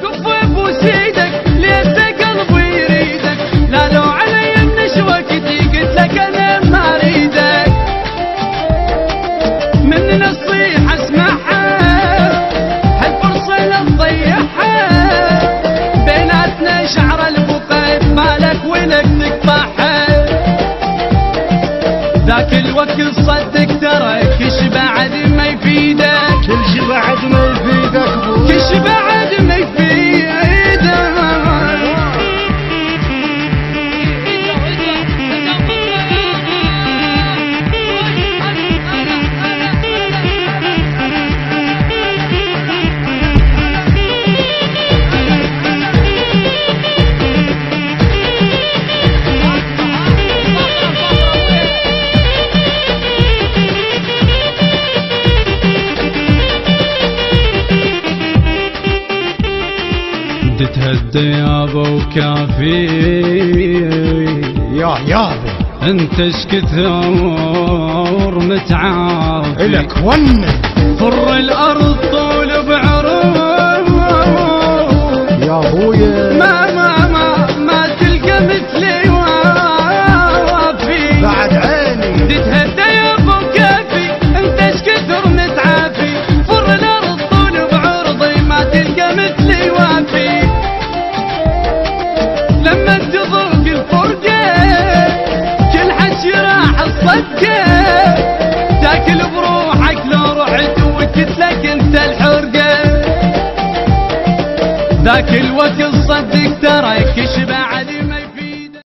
اوقف وابوس ايدك ليس قلبي يريدك، لا لو علي النشوة وقتي قلت لك انا ما اريدك. من نصيحة اسمعها هالفرصة لا تضيعها، بيناتنا شعر البقيت مالك ولك تقطعها. ذاك الوقت صدق ترى كش بعد ما يفيدك، كل بعد ما يفيدك، كش بعد ما يفيدك. تتهدى يابا وكافي يا يابا انت اش كثر متعافي، الك ون فر الارض طول بعروض يا ابويا، ما تلقى مثلي وافي بعد عيني. تتهدى يابا وكافي انت اش كثر متعافي، فر الارض طول بعرضي ما تلقى مثلي وافي. لما تذوق الفرقة كل حكي راح تصدقه، تاكل بروحك لو رحت وقلت لك انت الحرقة. ذاك الوقت صدق ترى كشبع